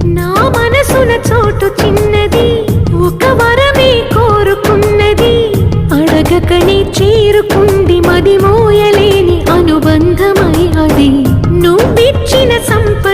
నా మనసున చోటు చిన్నది, ఒక వరమే కోరుకున్నది. అడగకనే చేరుకుంది మది మోయలేని అనుబంధమై అది. నువ్విచ్చిన సంపద